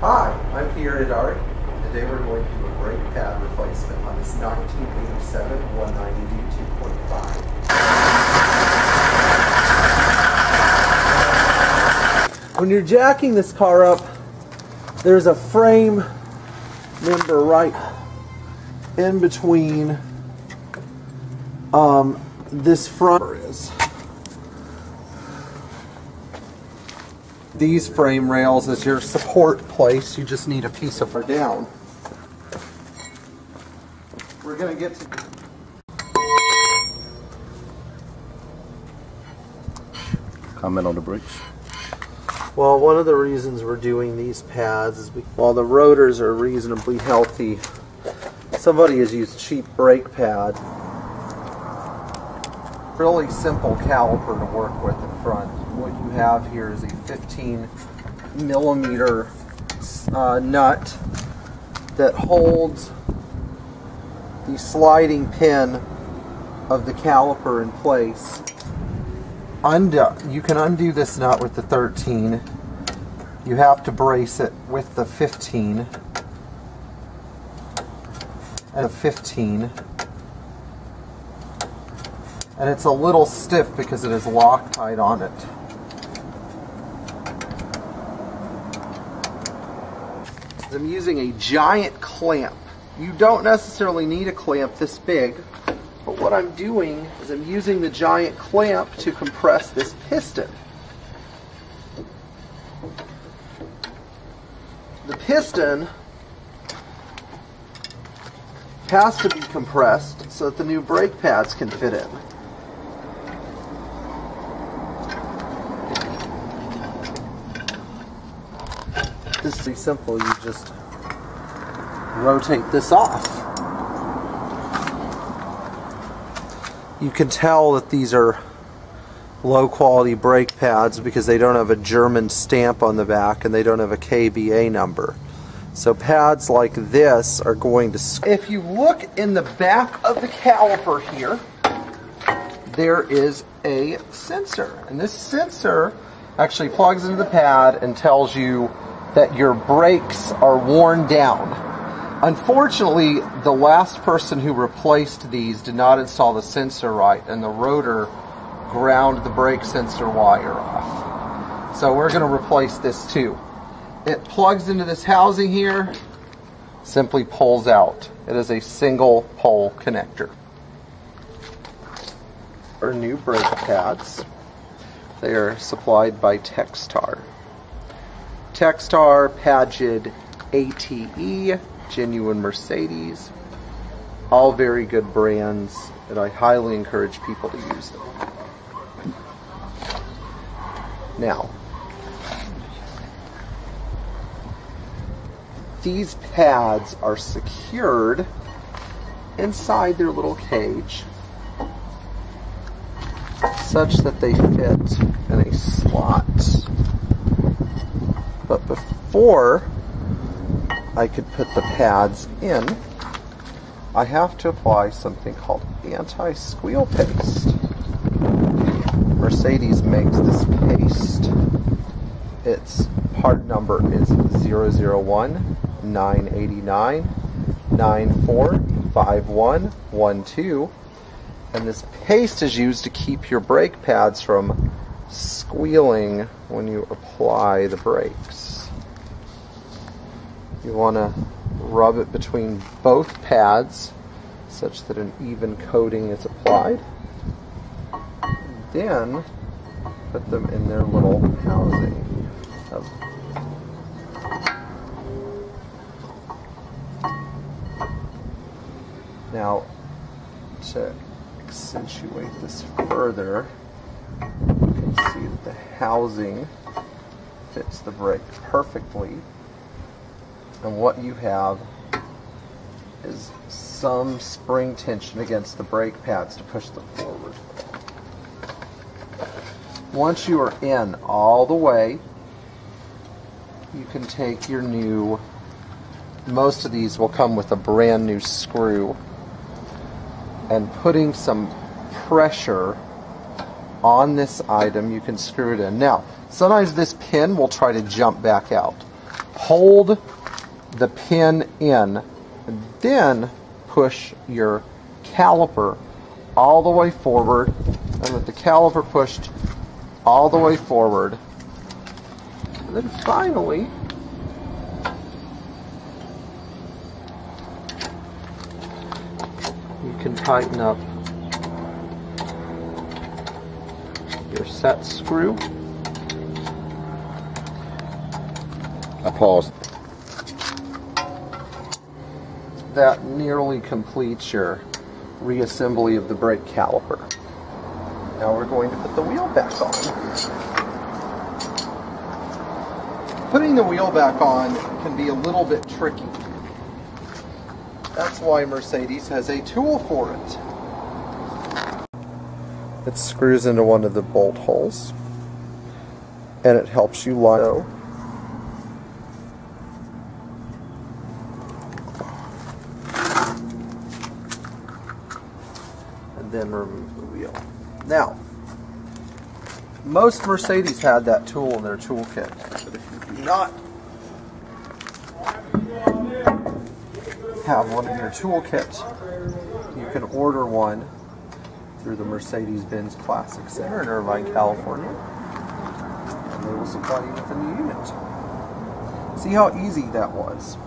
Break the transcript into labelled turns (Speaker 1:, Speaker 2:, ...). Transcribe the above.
Speaker 1: Hi, I'm Pierre Hedary. Today we're going to do a brake pad replacement on this 1987 190D 2.5. When you're jacking this car up, there's a frame member right in between this front is. These frame rails is your support place. You just need a piece of her down. We're going to get to...
Speaker 2: Comment on the brakes?
Speaker 1: Well, one of the reasons we're doing these pads is while the rotors are reasonably healthy, somebody has used cheap brake pad. Really simple caliper to work with in front. What you have here is a 15 millimeter nut that holds the sliding pin of the caliper in place. You can undo this nut with the 13. You have to brace it with the 15 and a 15. And it's a little stiff because it is Loctite on it. I'm using a giant clamp. You don't necessarily need a clamp this big, but what I'm doing is I'm using the giant clamp to compress this piston. The piston has to be compressed so that the new brake pads can fit in. This is pretty simple. You just rotate this off. You can tell that these are low quality brake pads because they don't have a German stamp on the back and they don't have a KBA number. So pads like this are going to... If you look in the back of the caliper here, there is a sensor. And this sensor actually plugs into the pad and tells you that your brakes are worn down. Unfortunately, the last person who replaced these did not install the sensor right, and the rotor ground the brake sensor wire off. So we're going to replace this too. It plugs into this housing here, simply pulls out. It is a single pole connector. Our new brake pads. They are supplied by Textar. Textar, Pagid, ATE, genuine Mercedes, all very good brands, and I highly encourage people to use them. Now, these pads are secured inside their little cage such that they fit in a slot. But before I could put the pads in, I have to apply something called anti-squeal paste. Mercedes makes this paste. Its part number is 001-989-945112, and this paste is used to keep your brake pads from squealing when you apply the brakes. You want to rub it between both pads such that an even coating is applied. Then put them in their little housing. Now, to accentuate this further, you can see that the housing fits the brake perfectly, and what you have is some spring tension against the brake pads to push them forward. Once you are in all the way, you can take your new, most of these will come with a brand new screw, and putting some pressure on this item, you can screw it in. Now, sometimes this pin will try to jump back out. hold the pin in, and then push your caliper all the way forward, and with the caliper pushed all the way forward, and then finally you can tighten up your set screw.
Speaker 2: I paused.
Speaker 1: That nearly completes your reassembly of the brake caliper. Now we're going to put the wheel back on. Putting the wheel back on can be a little bit tricky. That's why Mercedes has a tool for it. It screws into one of the bolt holes, and it helps you line up. And then remove the wheel. Now, most Mercedes had that tool in their toolkit, but if you do not have one in your toolkit, you can order one through the Mercedes-Benz Classic Center in Irvine, California, and they will supply you with a new unit. See how easy that was.